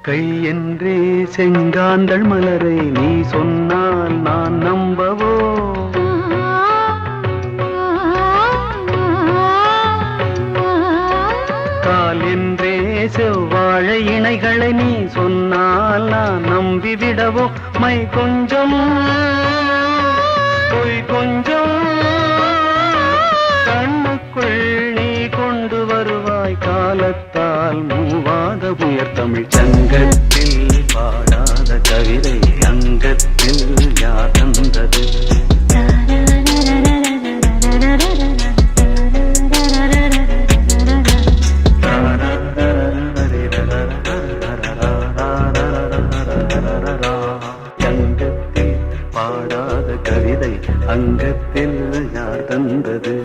கை என்றே செங்காந்தள் மலரை நீ சொன்னால் நான் நம்பவோ? கால் என்றே செவ்வாழை இணைகளை நீ சொன்னால் நான் நம்பிவிடவோ? மை கொஞ்சம் பொய் கொஞ்சம் கண்ணுக்குள் நீ கொண்டு வருவாய். காலத்தால் மூவாத உயர் தமிழ் சங்கத்தில் பாடாத கவிதை அங்கத்தில் யார் தந்தது? சங்கத்தில் பாடாத கவிதை அங்கத்தில் யார் தந்தது?